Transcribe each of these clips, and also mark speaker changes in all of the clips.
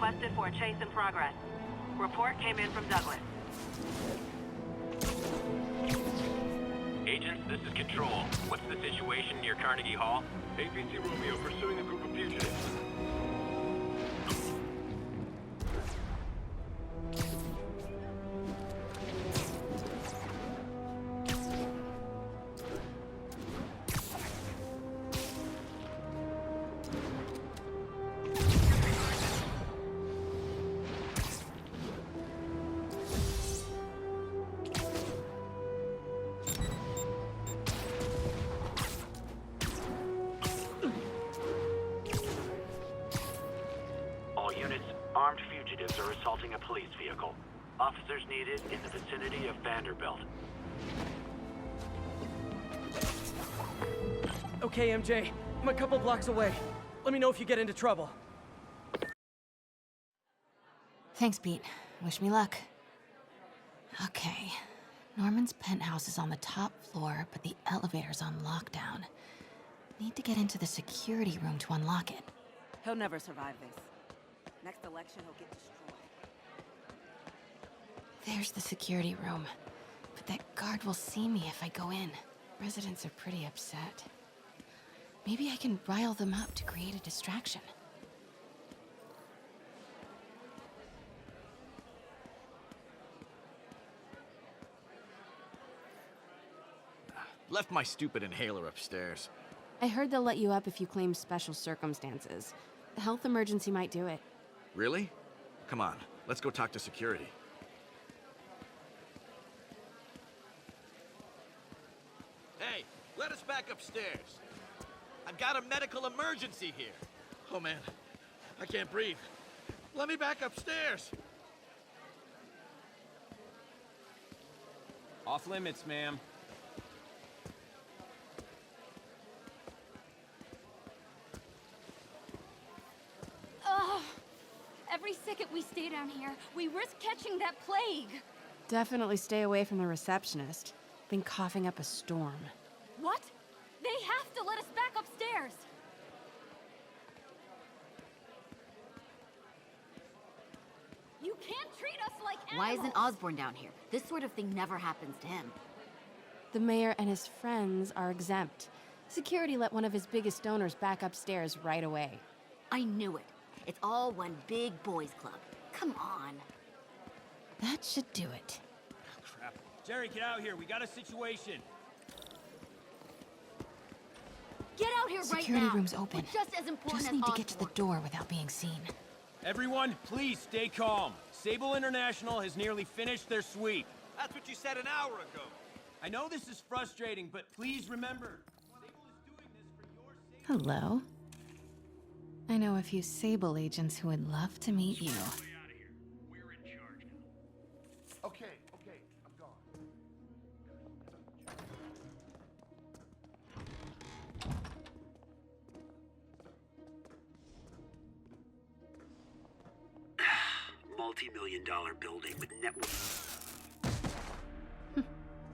Speaker 1: requested for a chase in progress. Report came in from Douglas.
Speaker 2: Agents, this is Control. What's the situation near Carnegie Hall?
Speaker 3: APC Romeo pursuing a group of fugitives.
Speaker 2: Armed fugitives are assaulting a police vehicle. Officers needed in the vicinity of Vanderbilt.
Speaker 4: Okay, MJ. I'm a couple blocks away. Let me know if you get into trouble.
Speaker 5: Thanks, Pete. Wish me luck. Okay. Norman's penthouse is on the top floor, but the elevator's on lockdown. Need to get into the security room to unlock it.
Speaker 1: He'll never survive this. Next election, he'll get destroyed.
Speaker 5: There's the security room. But that guard will see me if I go in. Residents are pretty upset. Maybe I can rile them up to create a distraction.
Speaker 6: Left my stupid inhaler upstairs.
Speaker 7: I heard they'll let you up if you claim special circumstances. A health emergency might do it.
Speaker 6: Really? Come on, let's go talk to security. Hey, let us back upstairs. I've got a medical emergency here. Oh man, I can't breathe. Let me back upstairs.
Speaker 8: Off limits, ma'am.
Speaker 9: Every second we stay down here, we risk catching that plague.
Speaker 7: Definitely stay away from the receptionist. Been coughing up a storm.
Speaker 9: What? They have to let us back upstairs. You can't treat us like animals.
Speaker 10: Why isn't Osborn down here? This sort of thing never happens to him.
Speaker 7: The mayor and his friends are exempt. Security let one of his biggest donors back upstairs right away.
Speaker 10: I knew it. It's all one big boys club. Come on.
Speaker 5: That should do it.
Speaker 8: Crap. Jerry, get out here. We got a situation.
Speaker 9: Get out here right now.
Speaker 5: Security room's open.
Speaker 9: We're just as important
Speaker 5: Just
Speaker 9: as
Speaker 5: need to get to the
Speaker 9: Osborn.
Speaker 5: door without being seen.
Speaker 8: Everyone, please stay calm. Sable International has nearly finished their sweep.
Speaker 6: That's what you said an hour ago.
Speaker 8: I know this is frustrating, but please remember, Sable is doing this for your safety.
Speaker 5: Hello. I know a few Sable agents who would love to meet you.
Speaker 3: Okay, I'm gone.
Speaker 2: Multi-million-dollar building with network.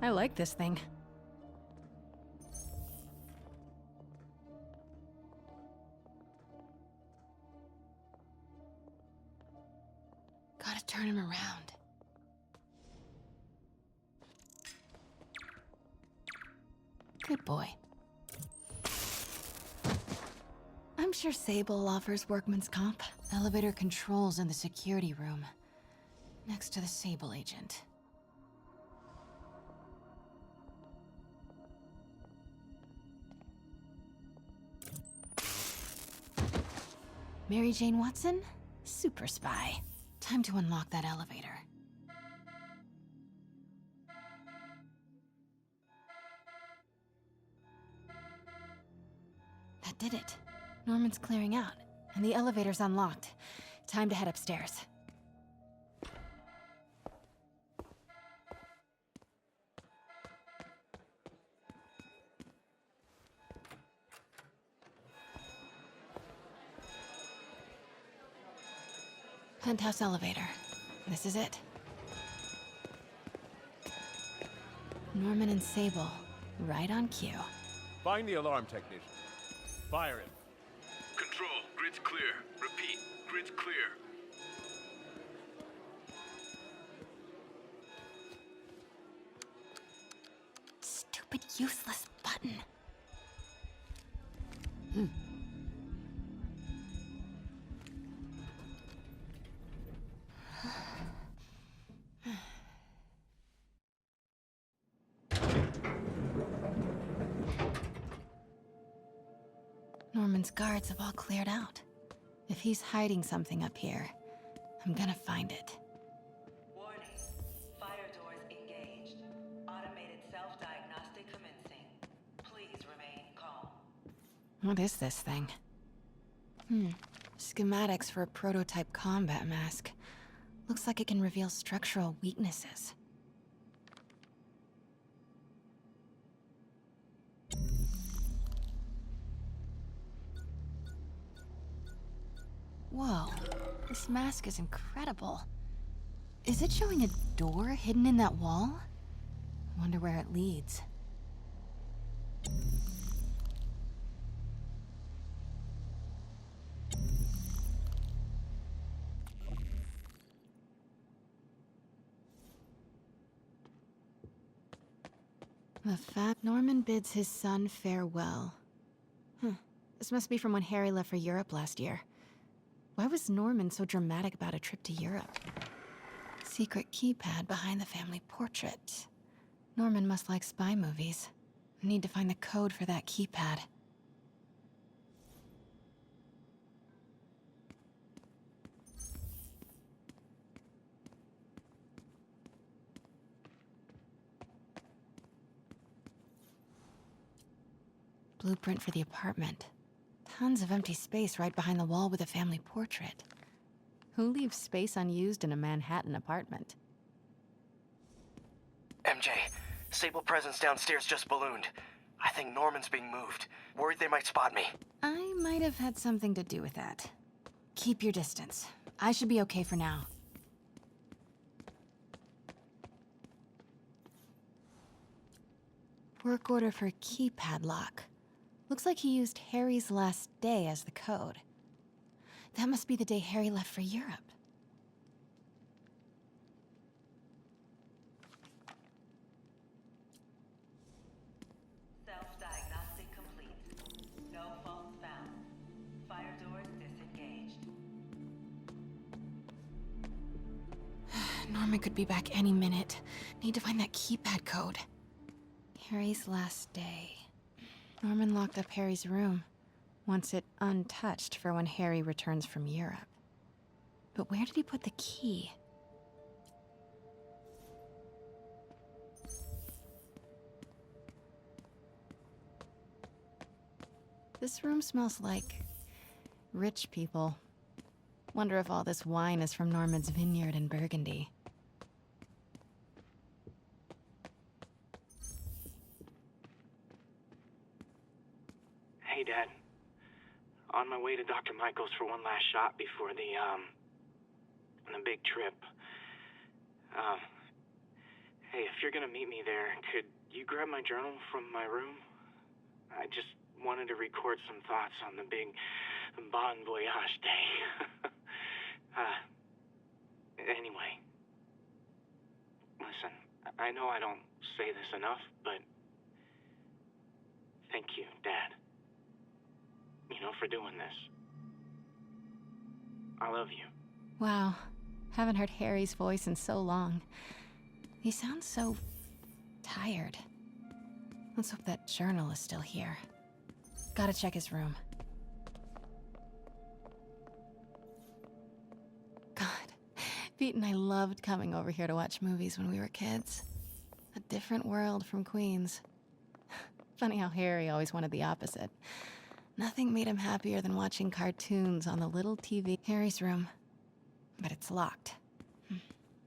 Speaker 5: I like this thing. Gotta turn him around. Good boy. I'm sure Sable offers workman's comp. Elevator controls in the security room. Next to the Sable agent. Mary Jane Watson? Super spy. Time to unlock that elevator. That did it. Norman's clearing out, and the elevator's unlocked. Time to head upstairs. Penthouse elevator. This is it. Norman and Sable, right on cue.
Speaker 3: Find the alarm technician. Fire him. Control, grid's clear. Repeat, grid's clear.
Speaker 5: stupid, useless button. Norman's guards have all cleared out. If he's hiding something up here, I'm gonna find it.
Speaker 11: Warning. Fire doors engaged. Automated self-diagnostic commencing. Please remain calm.
Speaker 5: What is this thing? Schematics for a prototype combat mask. Looks like it can reveal structural weaknesses. Whoa, this mask is incredible. Is it showing a door hidden in that wall? Wonder where it leads. The fact Norman bids his son farewell. This must be from when Harry left for Europe last year. Why was Norman so dramatic about a trip to Europe? Secret keypad behind the family portrait. Norman must like spy movies. Need to find the code for that keypad. Blueprint for the apartment. Tons of empty space right behind the wall with a family portrait. Who leaves space unused in a Manhattan apartment?
Speaker 12: MJ, Sable presence downstairs just ballooned. I think Norman's being moved. Worried they might spot me.
Speaker 5: I might have had something to do with that. Keep your distance. I should be okay for now. Work order for keypad lock. Looks like he used Harry's last day as the code. That must be the day Harry left for Europe.
Speaker 11: Self-diagnostic complete. No faults found. Fire doors disengaged.
Speaker 5: Norman could be back any minute. Need to find that keypad code. Harry's last day. Norman locked up Harry's room. Wants it untouched for when Harry returns from Europe. But where did he put the key? This room smells like rich people. Wonder if all this wine is from Norman's vineyard in Burgundy.
Speaker 2: Hey, Dad. On my way to Dr. Michael's for one last shot before the big trip. Hey, if you're gonna meet me there, could you grab my journal from my room? I just wanted to record some thoughts on the big Bon Voyage day. Anyway. Listen, I know I don't say this enough, but thank you, Dad. You know, for doing this. I love you.
Speaker 5: Wow. Haven't heard Harry's voice in so long. He sounds so tired. Let's hope that journal is still here. Gotta check his room. God, Pete and I loved coming over here to watch movies when we were kids. A different world from Queens. Funny how Harry always wanted the opposite. Nothing made him happier than watching cartoons on the little TV. Harry's room. But it's locked. I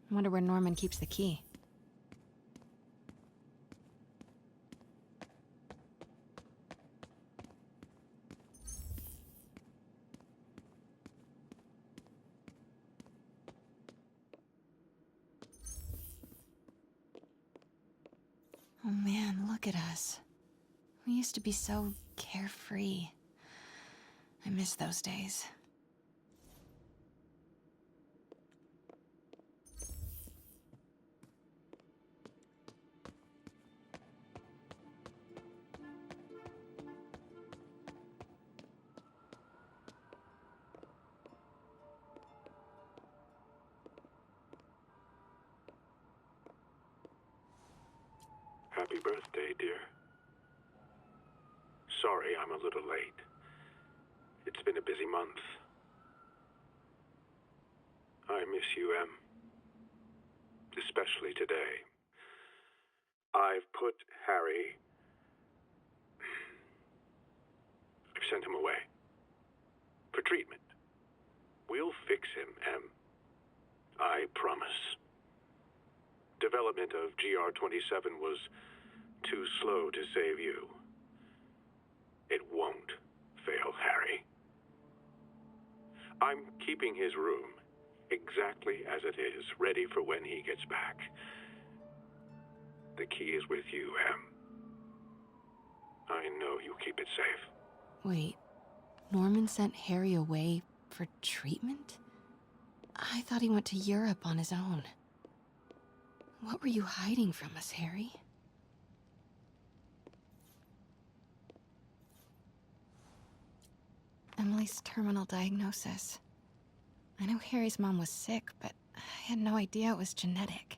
Speaker 5: wonder where Norman keeps the key. Oh man, look at us. We used to be so carefree. I miss those days.
Speaker 3: Happy birthday, dear. Sorry I'm a little late. It's been a busy month. I miss you, Em. Especially today. I've put Harry... I've sent him away. For treatment. We'll fix him, Em. I promise. Development of GR-27 was too slow to save you. It won't fail Harry. I'm keeping his room exactly as it is, ready for when he gets back. The key is with you, Em. I know you keep it safe.
Speaker 7: Wait, Norman sent Harry away for treatment? I thought he went to Europe on his own. What were you hiding from us, Harry? Emily's terminal diagnosis. I know Harry's mom was sick, but I had no idea it was genetic.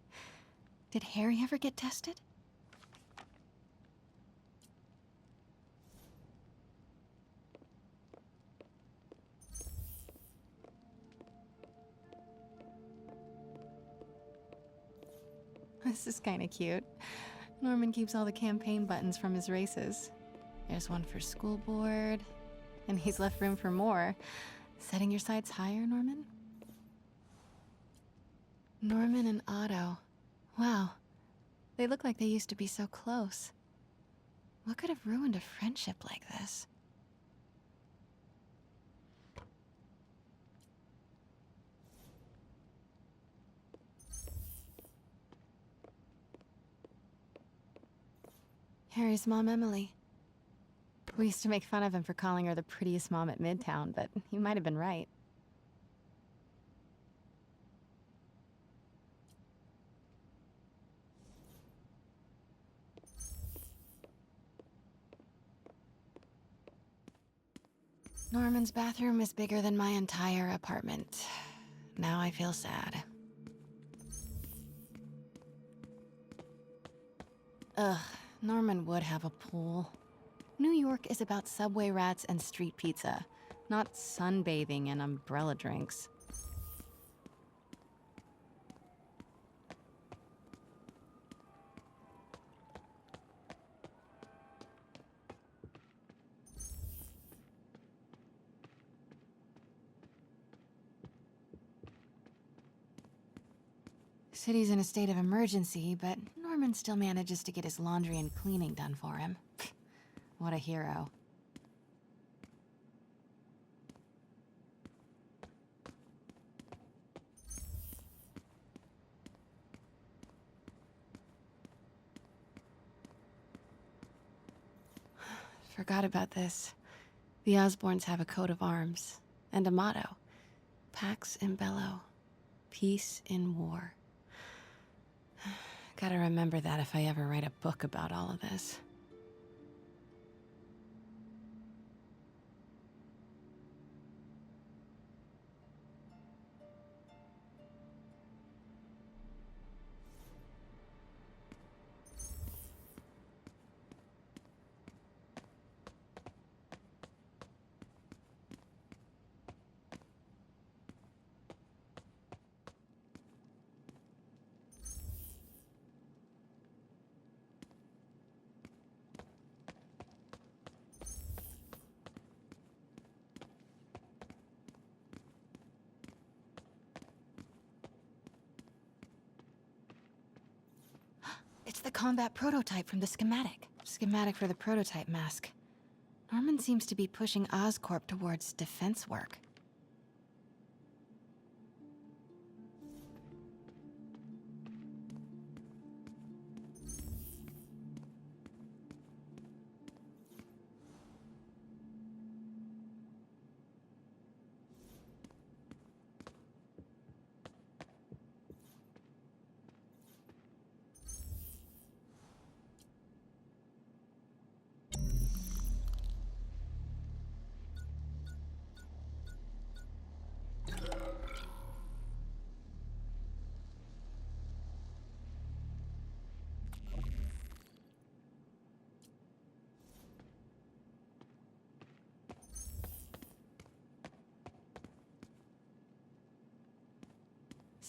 Speaker 7: Did Harry ever get tested? This is kinda cute. Norman keeps all the campaign buttons from his races. There's one for school board, and he's left room for more. Setting your sights higher, Norman? Norman and Otto. Wow. They look like they used to be so close. What could have ruined a friendship like this? Harry's mom, Emily. We used to make fun of him for calling her the prettiest mom at Midtown, but he might have been right. Norman's bathroom is bigger than my entire apartment. Now I feel sad. Ugh, Norman would have a pool. New York is about subway rats and street pizza, not sunbathing and umbrella drinks. City's in a state of emergency, but Norman still manages to get his laundry and cleaning done for him. What a hero. Forgot about this. The Osborns have a coat of arms and a motto. Pax in bello. Peace in war. Gotta remember that if I ever write a book about all of this. It's the combat prototype from the schematic. Schematic for the prototype mask. Norman seems to be pushing Oscorp towards defense work.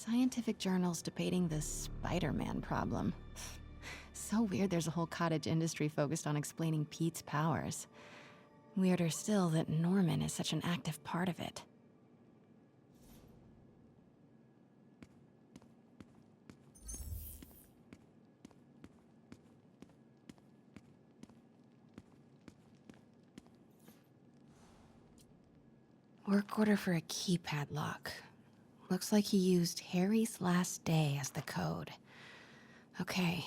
Speaker 7: Scientific journals debating the Spiderman problem. So weird there's a whole cottage industry focused on explaining Pete's powers. Weirder still that Norman is such an active part of it. Work order for a keypad lock. Looks like he used Harry's last day as the code. Okay,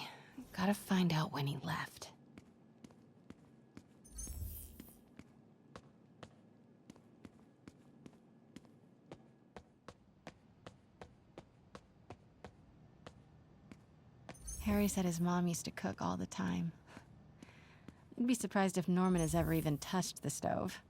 Speaker 7: gotta find out when he left. Harry said his mom used to cook all the time. I'd be surprised if Norman has ever even touched the stove.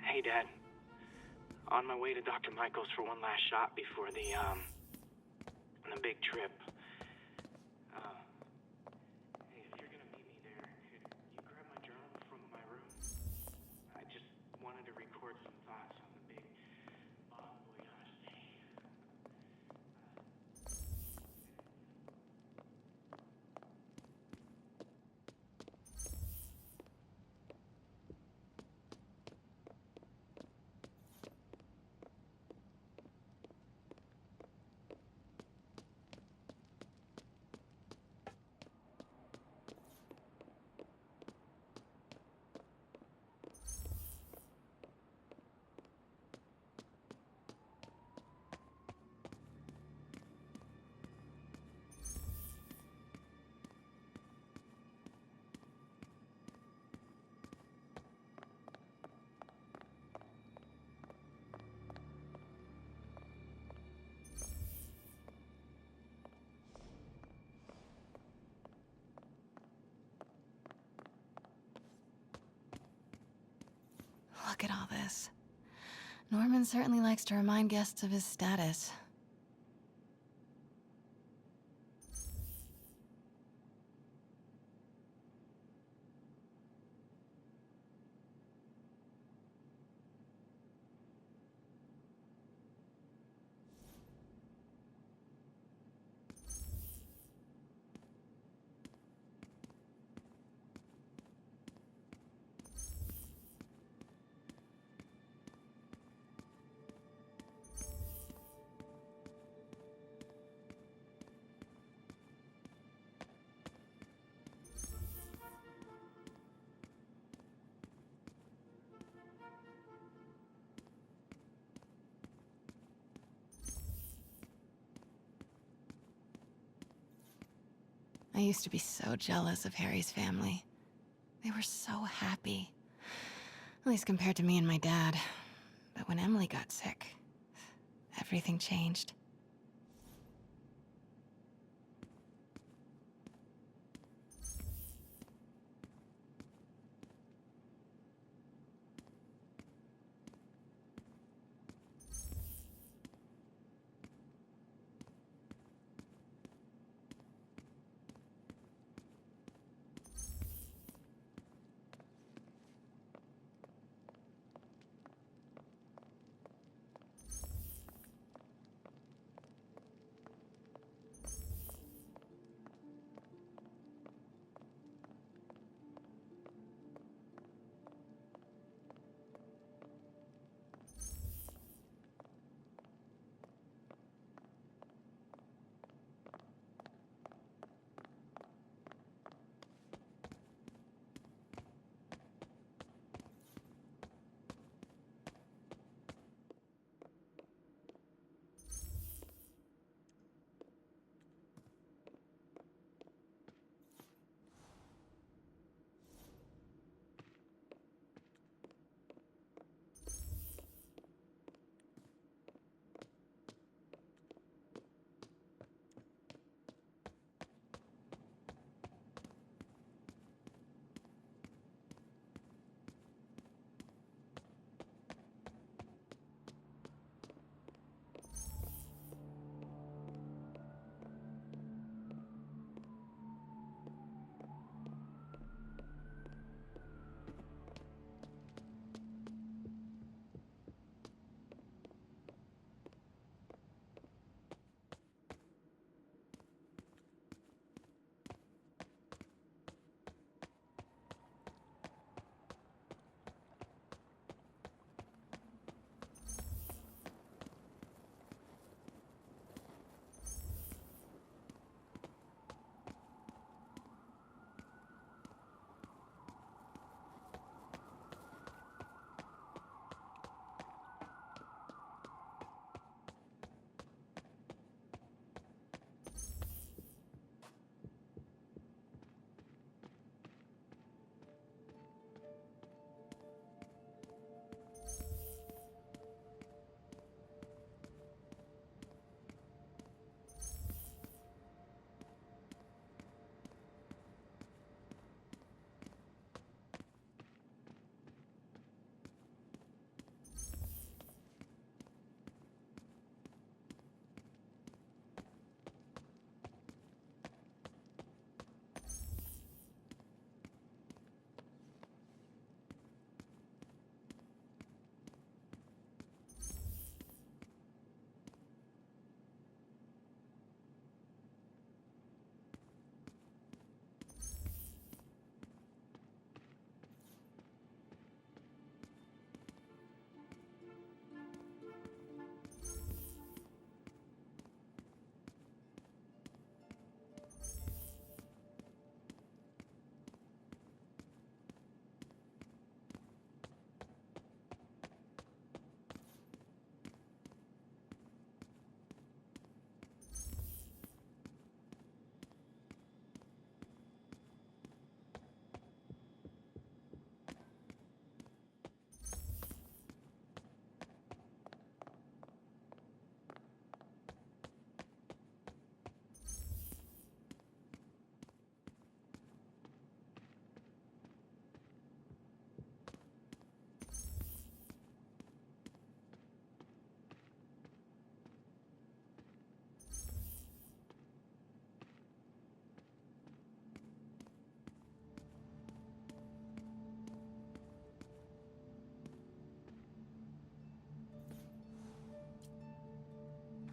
Speaker 2: Hey, Dad. On my way to Dr. Michael's for one last shot before the big trip. Hey, if you're gonna meet me there, could you grab my journal from my room? I just wanted to record some thoughts on the big bon voyage day.
Speaker 7: Look at all this. Norman certainly likes to remind guests of his status. I used to be so jealous of Harry's family. They were so happy. At least compared to me and my dad. But when Emily got sick, everything changed.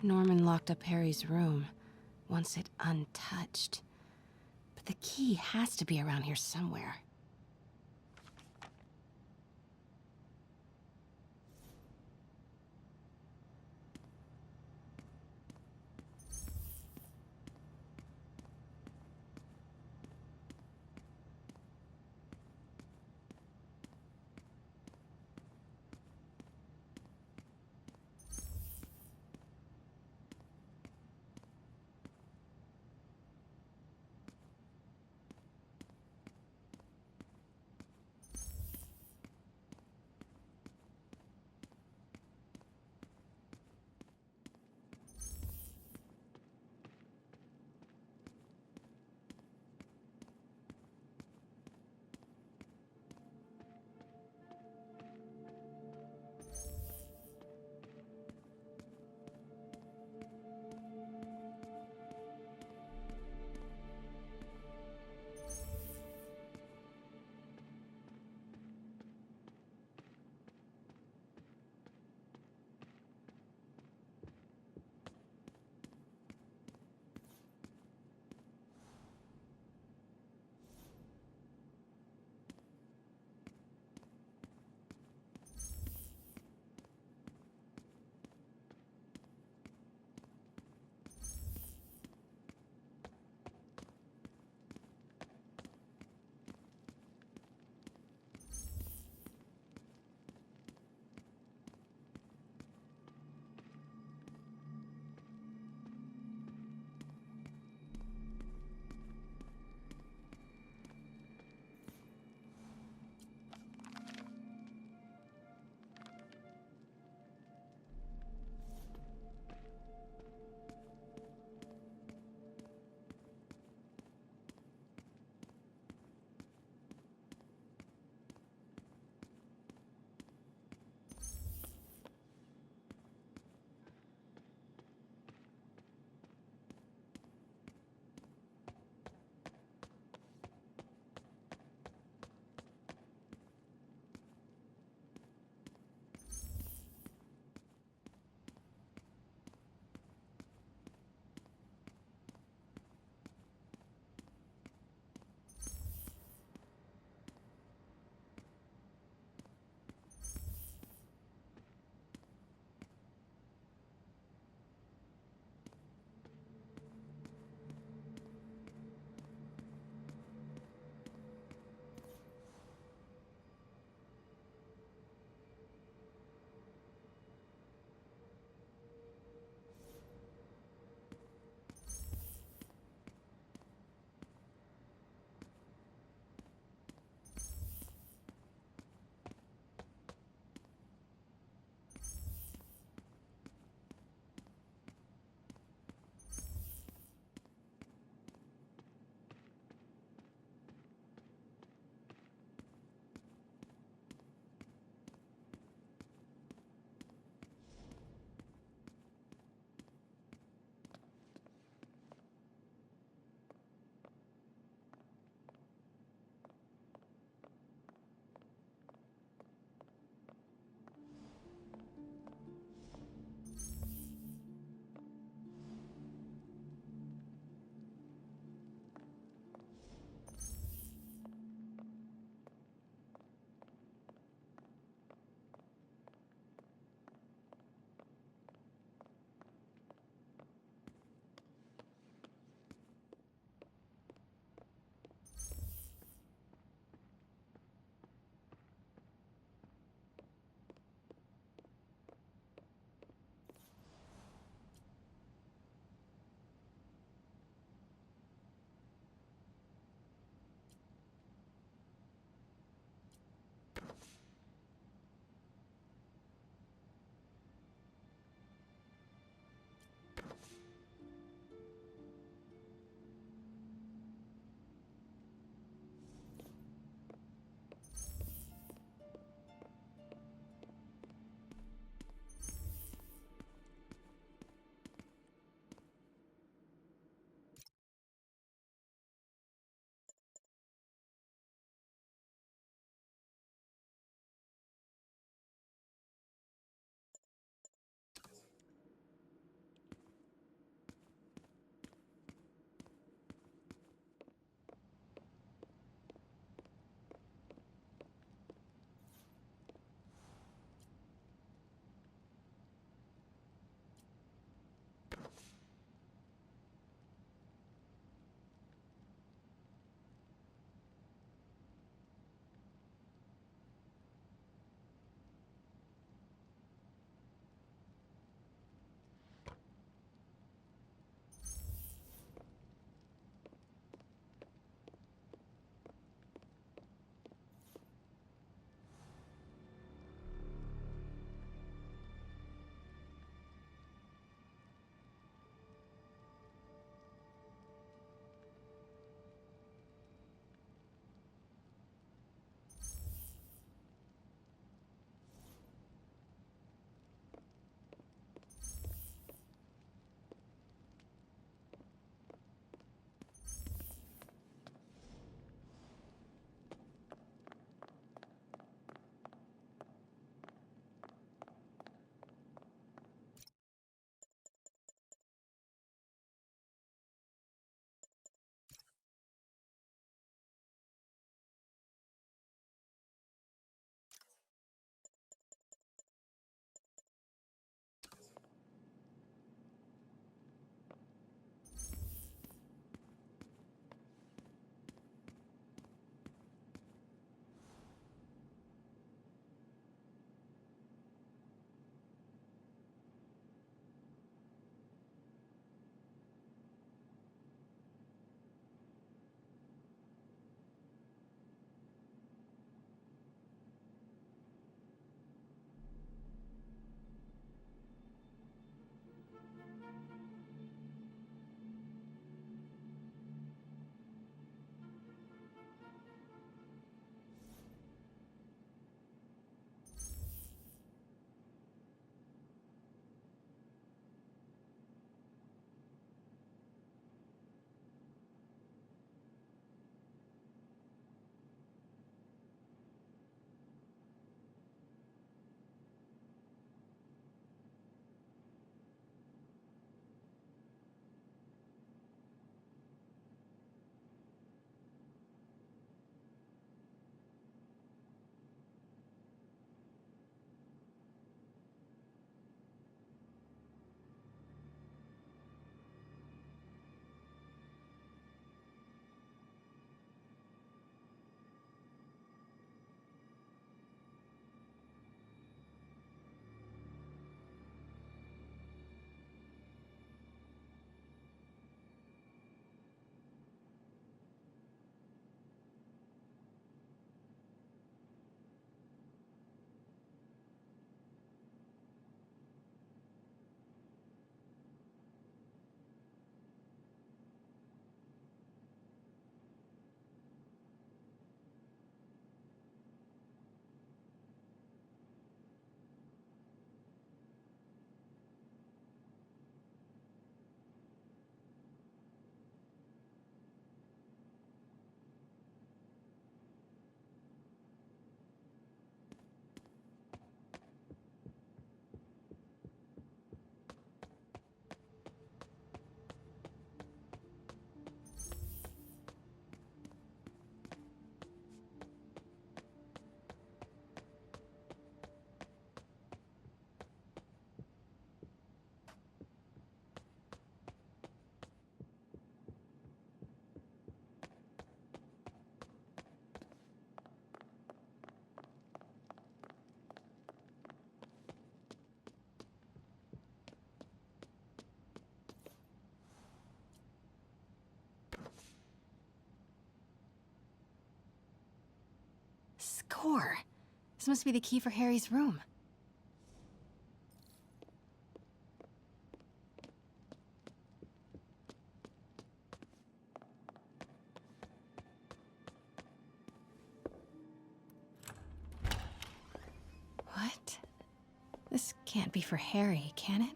Speaker 5: Norman locked up Harry's room, wants it untouched. But the key has to be around here somewhere.
Speaker 7: core. This must be the key for Harry's room. What? This can't be for Harry, can it?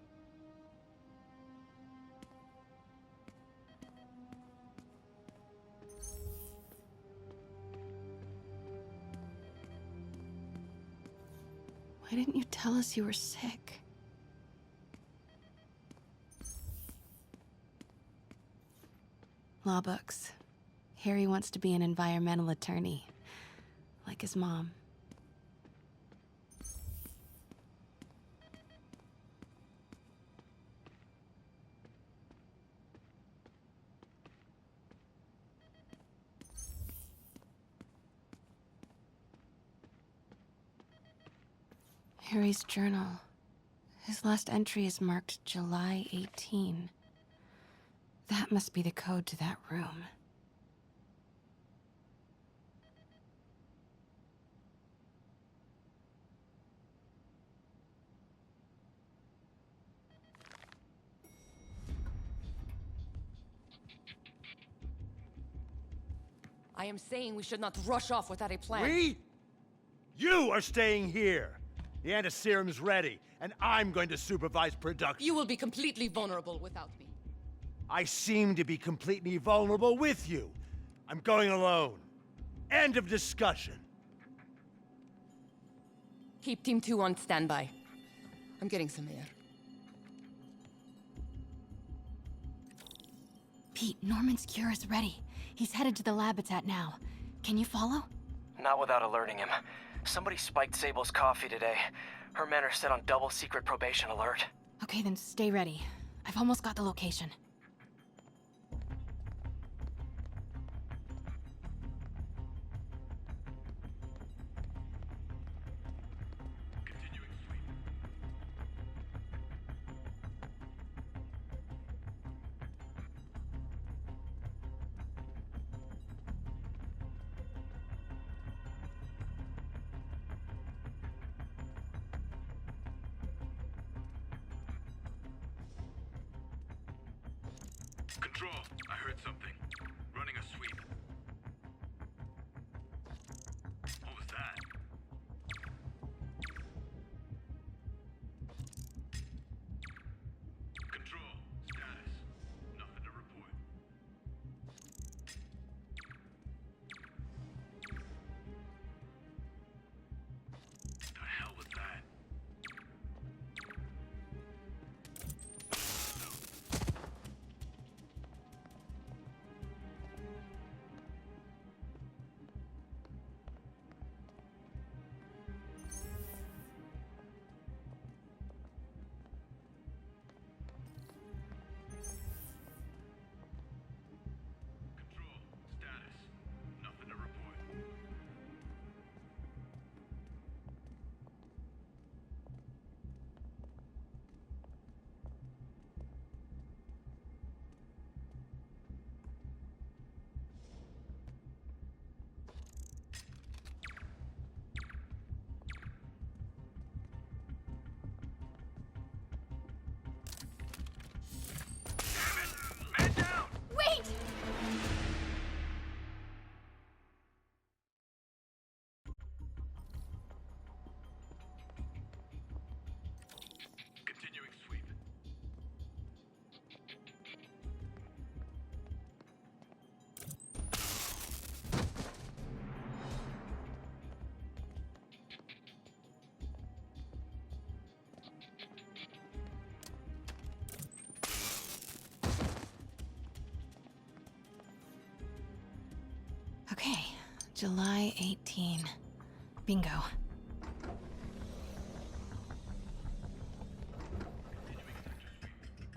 Speaker 7: Why didn't you tell us you were sick? Law books. Harry wants to be an environmental attorney, like his mom. Harry's journal. His last entry is marked July 18. That must be the code to that room.
Speaker 13: I am saying we should not rush off without a plan.
Speaker 14: We? You are staying here. The antiserum's ready, and I'm going to supervise production.
Speaker 13: You will be completely vulnerable without me.
Speaker 14: I seem to be completely vulnerable with you. I'm going alone. End of discussion.
Speaker 13: Keep Team 2 on standby. I'm getting some air.
Speaker 5: Pete, Norman's cure is ready. He's headed to the lab it's at now. Can you follow?
Speaker 12: Not without alerting him. Somebody spiked Sable's coffee today. Her men are set on double secret probation alert.
Speaker 5: Okay, then stay ready. I've almost got the location.
Speaker 3: Control, I heard something. Running a sweep. What was that? Control, status. Nothing to report. The hell was that?
Speaker 5: Wait!
Speaker 3: Continuing sweep.
Speaker 5: Okay, July 18. Bingo.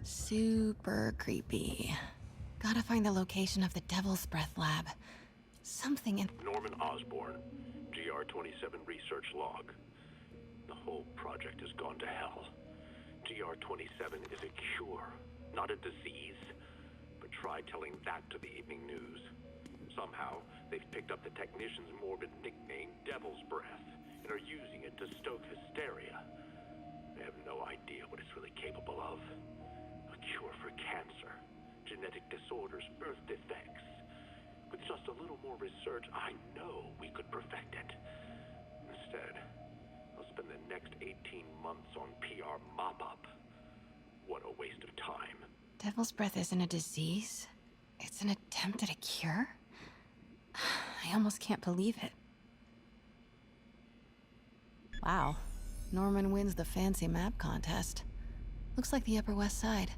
Speaker 5: Super creepy. Gotta find the location of the Devil's Breath lab. Something in...
Speaker 3: Norman Osborn, GR-27 research log. The whole project has gone to hell. GR-27 is a cure, not a disease. But try telling that to the evening news. Somehow, they've picked up the technician's morbid nickname, Devil's Breath, and are using it to stoke hysteria. They have no idea what it's really capable of. A cure for cancer, genetic disorders, birth defects. With just a little more research, I know we could perfect it. Instead, I'll spend the next 18 months on PR mop-up. What a waste of time.
Speaker 5: Devil's Breath isn't a disease. It's an attempt at a cure? I almost can't believe it. Wow. Norman wins the fancy map contest. Looks like the Upper West Side.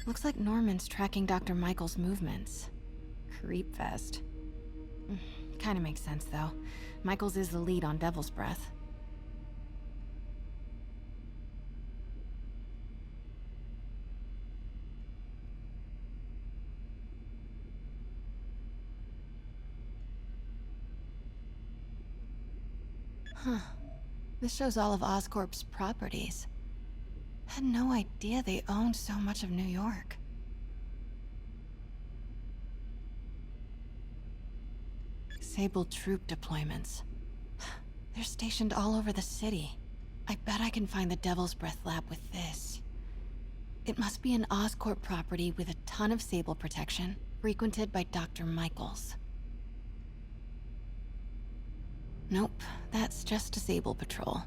Speaker 5: Looks like Norman's tracking Dr. Michael's movements. Creep fest. Kinda makes sense, though. Michaels is the lead on Devil's Breath. Huh. This shows all of Oscorp's properties. Had no idea they owned so much of New York. Sable troop deployments. They're stationed all over the city. I bet I can find the Devil's Breath lab with this. It must be an Oscorp property with a ton of Sable protection, frequented by Dr. Michaels. Nope, that's just a Sable patrol.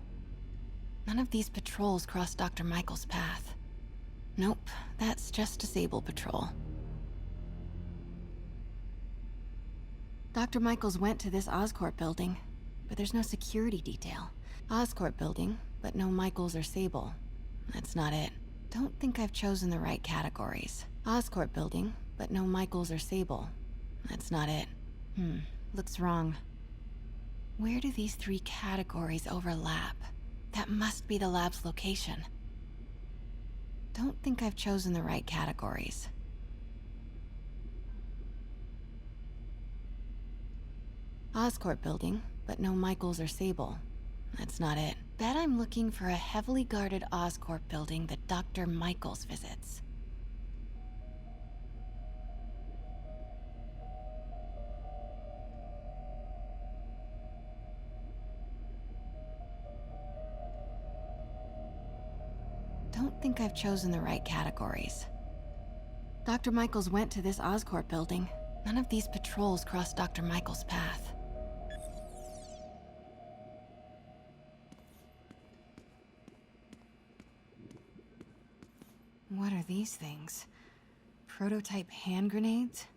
Speaker 5: None of these patrols cross Dr. Michaels' path. Nope, that's just a Sable patrol. Dr. Michaels went to this Oscorp building, but there's no security detail. Oscorp building, but no Michaels or Sable. That's not it. Don't think I've chosen the right categories. Oscorp building, but no Michaels or Sable. That's not it. Looks wrong. Where do these three categories overlap? That must be the lab's location. Don't think I've chosen the right categories. Oscorp building, but no Michaels or Sable. That's not it. Bet I'm looking for a heavily guarded Oscorp building that Dr. Michaels visits. Don't think I've chosen the right categories. Dr. Michaels went to this Oscorp building. None of these patrols cross Dr. Michaels' path. What are these things? Prototype hand grenades?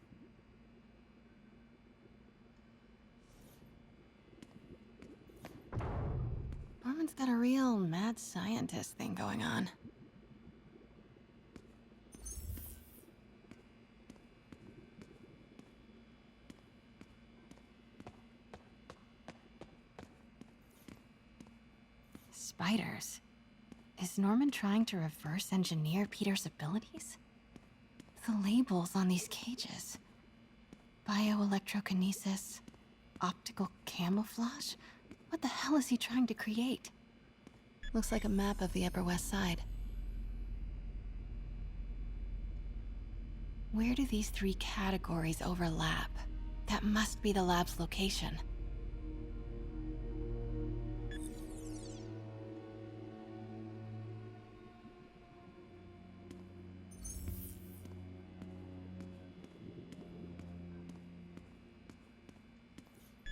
Speaker 5: Norman's got a real mad scientist thing going on. Spiders. Is Norman trying to reverse engineer Peter's abilities? The labels on these cages. Bioelectrokinesis, optical camouflage? What the hell is he trying to create? Looks like a map of the Upper West Side. Where do these three categories overlap? That must be the lab's location.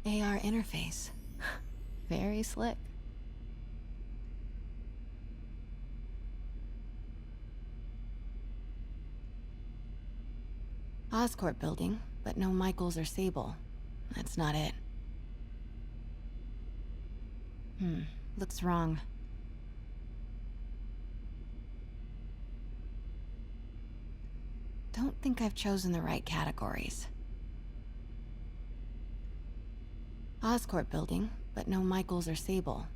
Speaker 5: AR interface. Very slick. Oscorp building, but no Michaels or Sable. That's not it. Looks wrong. Don't think I've chosen the right categories. Oscorp building, but no Michaels or Sable.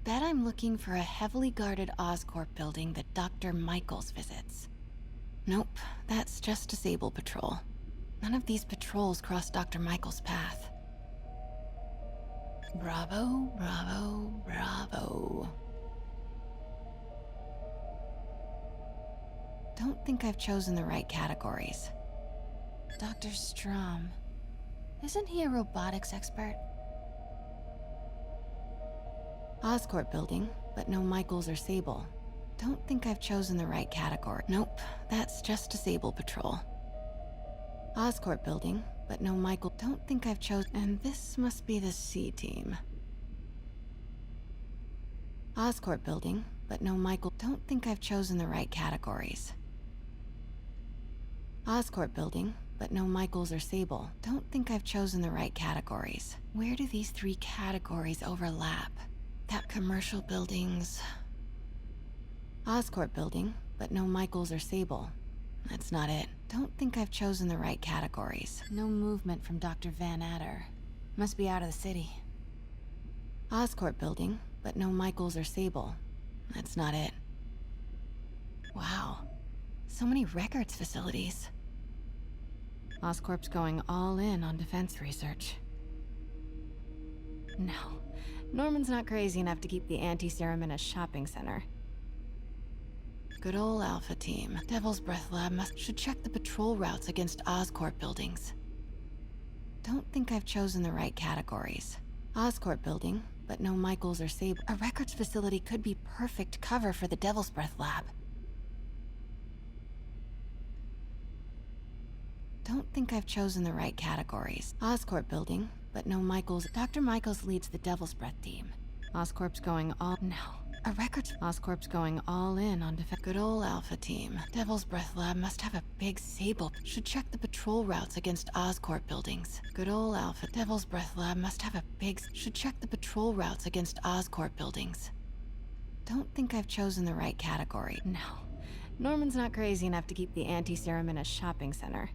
Speaker 5: Bet I'm looking for a heavily guarded Oscorp building that Dr. Michaels visits. Nope, that's just a Sable patrol. None of these patrols cross Dr. Michaels' path. Bravo, bravo, bravo. Don't think I've chosen the right categories. Dr. Strom. Isn't he a robotics expert? Oscorp building, but no Michaels or Sable. Don't think I've chosen the right category. Nope, that's just Disable Patrol. Oscorp building, but no Michael. Don't think I've chosen. And this must be the C team. Oscorp building, but no Michael. Don't think I've chosen the right categories. Oscorp building, but no Michaels or Sable. Don't think I've chosen the right categories. Where do these three categories overlap? That commercial buildings. Oscorp building, but no Michaels or Sable. That's not it. Don't think I've chosen the right categories. No movement from Dr. Van Adder. Must be out of the city. Oscorp building, but no Michaels or Sable. That's not it. Wow. So many records facilities. Oscorp's going all in on defense research. No. Norman's not crazy enough to keep the anti-serum in a shopping center. Good ol' Alpha Team. Devil's Breath Lab should check the patrol routes against Oscorp buildings. Don't think I've chosen the right categories. Oscorp building, but no Michaels or Sable. A records facility could be perfect cover for the Devil's Breath Lab. Don't think I've chosen the right categories. Oscorp building, but no Michaels. Dr. Michaels leads the Devil's Breath team. Oscorp's going all... No. A records... Oscorp's going all in on defense. Good ol' Alpha Team. Devil's Breath Lab must have a big Sable. Should check the patrol routes against Oscorp buildings. Good ol' Alpha. Devil's Breath Lab must have a big... Should check the patrol routes against Oscorp buildings. Don't think I've chosen the right category. No. Norman's not crazy enough to keep the anti-serum in a shopping center.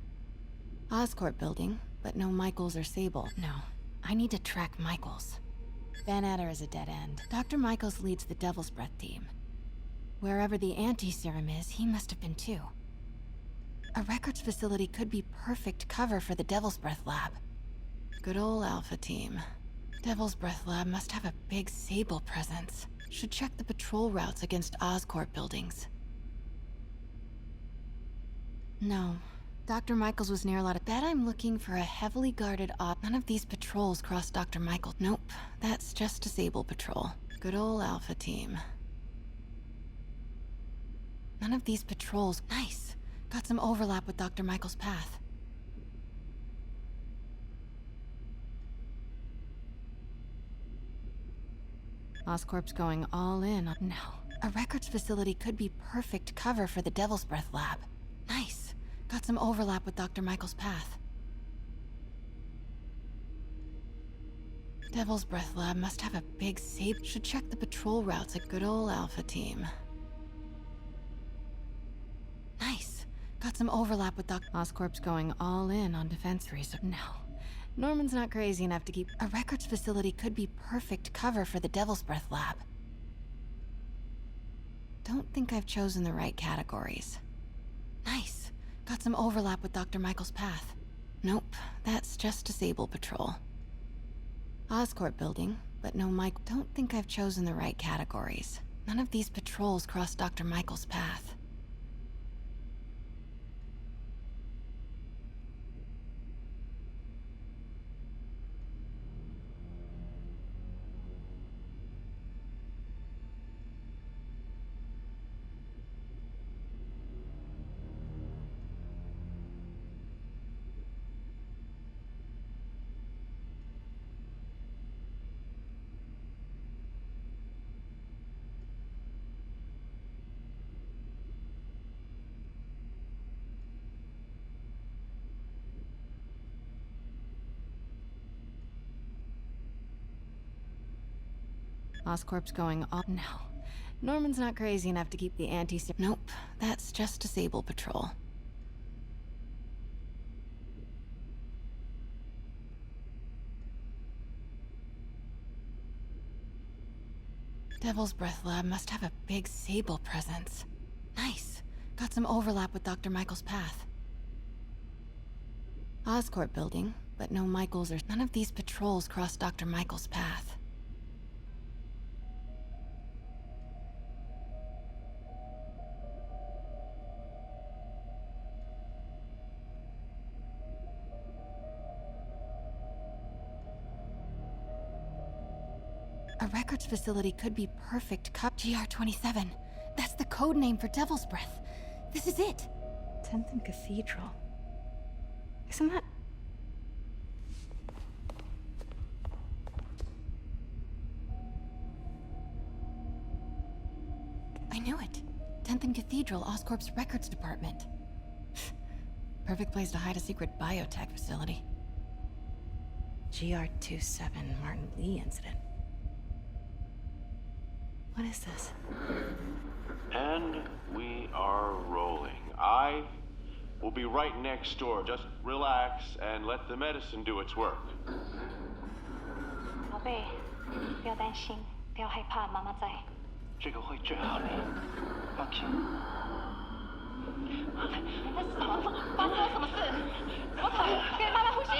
Speaker 5: Oscorp building, but no Michaels or Sable. No. I need to track Michaels. Van Adder is a dead end. Dr. Michaels leads the Devil's Breath team. Wherever the anti-serum is, he must have been too. A records facility could be perfect cover for the Devil's Breath Lab. Good ol' Alpha Team. Devil's Breath Lab must have a big Sable presence. Should check the patrol routes against Oscorp buildings. No. Dr. Michaels was near a lot of... Bet I'm looking for a heavily guarded None of these patrols cross Dr. Michaels. Nope, that's just Disable Patrol. Good ol' Alpha Team. None of these patrols... Nice! Got some overlap with Dr. Michaels' path. Oscorp's going all in on... No. A records facility could be perfect cover for the Devil's Breath Lab. Nice! Got some overlap with Dr. Michaels' path. Devil's Breath Lab must have a big Sable. Should check the patrol routes at Good ol' Alpha Team. Nice! Got some overlap with Oscorp's going all in on defense research. No. Norman's not crazy enough to keep... A records facility could be perfect cover for the Devil's Breath Lab. Don't think I've chosen the right categories. Nice! Got some overlap with Dr. Michaels' path. Nope, that's just Disable Patrol. Oscorp building, but no Mike. Don't think I've chosen the right categories. None of these patrols cross Dr. Michaels' path. Oscorp's going all... No. Norman's not crazy enough to keep the anti-serum... Nope, that's just Disable Patrol. Devil's Breath Lab must have a big Sable presence. Nice! Got some overlap with Dr. Michaels' path. Oscorp building, but no Michaels or... None of these patrols cross Dr. Michaels' path. A records facility could be perfect GR27. That's the code name for Devil's Breath. This is it.
Speaker 7: 10th and Cathedral. Isn't that...
Speaker 5: I knew it. 10th and Cathedral, Oscorp's records department. Perfect place to hide a secret biotech facility.
Speaker 7: GR27 Martin Lee incident. What is this?
Speaker 15: And we are rolling. I will be right next door. Just relax and let the medicine do its work.
Speaker 16: 宝贝，不要担心，不要害怕，妈妈在。
Speaker 15: 这个会治好你，放心。
Speaker 16: 那是什么？发生了什么事？我疼，给妈妈呼吸。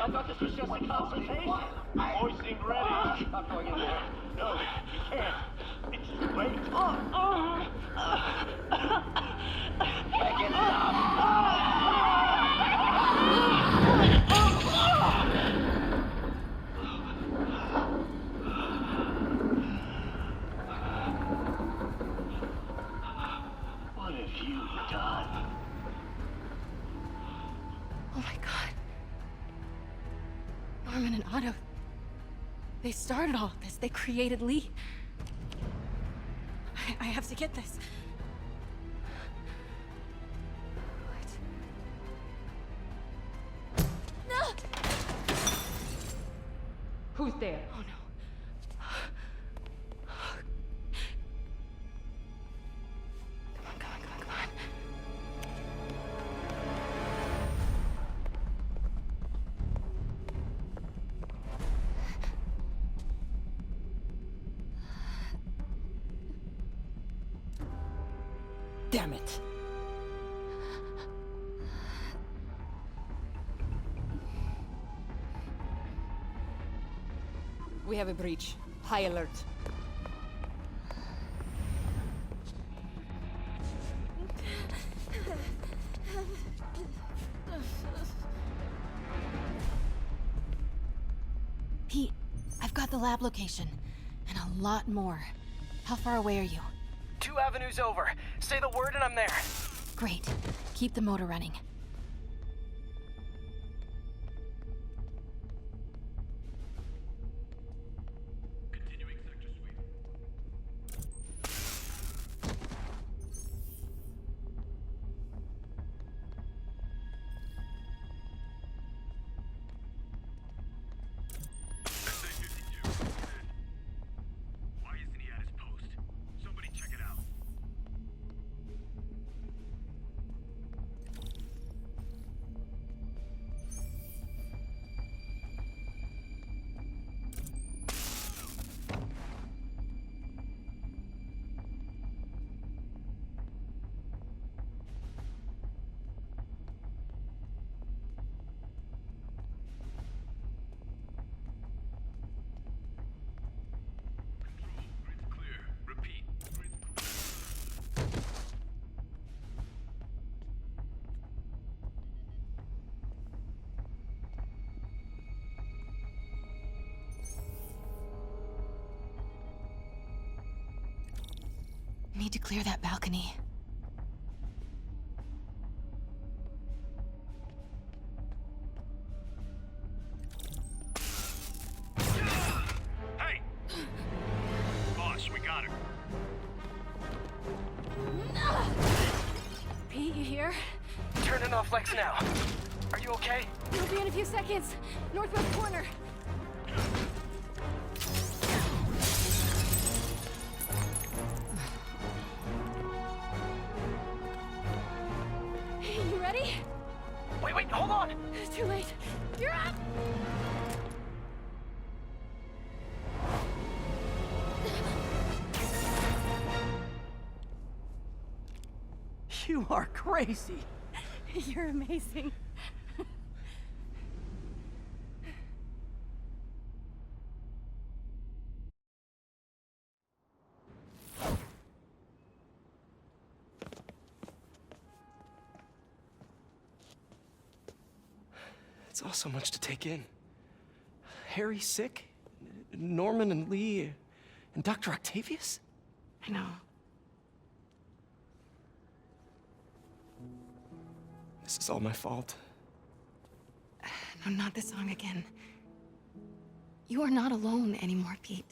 Speaker 3: I thought this was just a consultation. Boys seemed ready. I'm going in there. No, you can't. It's too late. Make it stop. What have you done?
Speaker 7: Oh my god. Norman and Otto. They started all of this. They created Lee. I have to get this. What? No!
Speaker 16: Who's there?
Speaker 7: Oh no. Come on.
Speaker 13: Damn it. We have a breach. High alert.
Speaker 5: Pete, I've got the lab location. And a lot more. How far away are you?
Speaker 12: 2 avenues over. Say the word and I'm there.
Speaker 5: Great. Keep the motor running.
Speaker 3: Continuing sector sweep. SA-52. Why isn't he at his post? Somebody check it out. Grid's clear. Repeat. Grid's clear.
Speaker 5: Need to clear that balcony.
Speaker 3: Hey! Boss, we got her.
Speaker 7: Pete, you here?
Speaker 12: Turning off Lex now. Are you okay?
Speaker 7: We'll be in a few seconds. Northwest corner. You ready?
Speaker 12: Wait, hold on!
Speaker 7: It's too late. You're up!
Speaker 4: You are crazy.
Speaker 7: You're amazing.
Speaker 4: It's It's all so much to take in. Harry sick? Norman and Lee? And Dr. Octavius?
Speaker 7: I know.
Speaker 4: This is all my fault.
Speaker 7: No, not this song again. You are not alone anymore, Pete.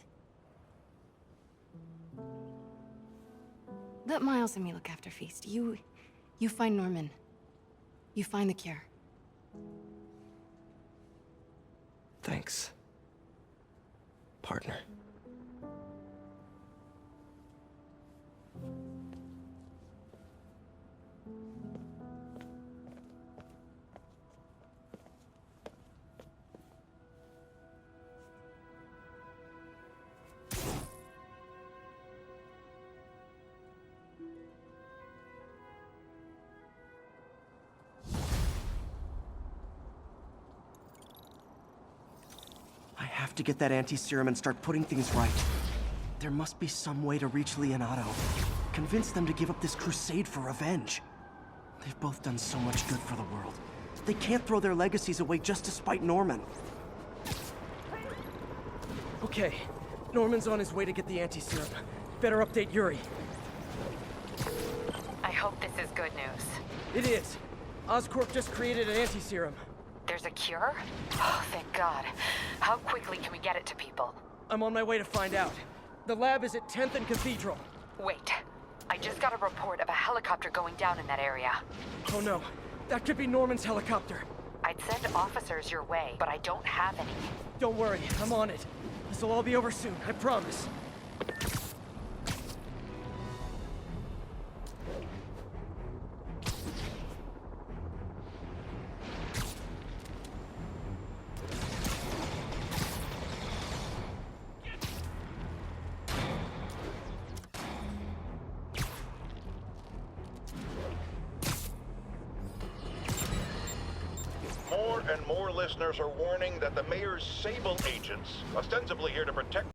Speaker 7: Let Miles and me look after Feast. You find Norman. You find the cure.
Speaker 4: Thanks, partner.
Speaker 12: I have to get that anti-serum and start putting things right. There must be some way to reach Lee and Otto. Convince them to give up this crusade for revenge. They've both done so much good for the world. They can't throw their legacies away just to spite Norman.
Speaker 4: Okay, Norman's on his way to get the anti-serum. Better update Yuri.
Speaker 17: I hope this is good news.
Speaker 4: It is. Oscorp just created an anti-serum.
Speaker 17: There's a cure? Oh, thank God. How quickly can we get it to people?
Speaker 4: I'm on my way to find out. The lab is at 10th and Cathedral.
Speaker 17: Wait. I just got a report of a helicopter going down in that area.
Speaker 4: Oh no. That could be Norman's helicopter.
Speaker 17: I'd send officers your way, but I don't have any.
Speaker 4: Don't worry, I'm on it. This'll all be over soon, I promise.
Speaker 18: More and more listeners are warning that the mayor's Sable agents, ostensibly here to protect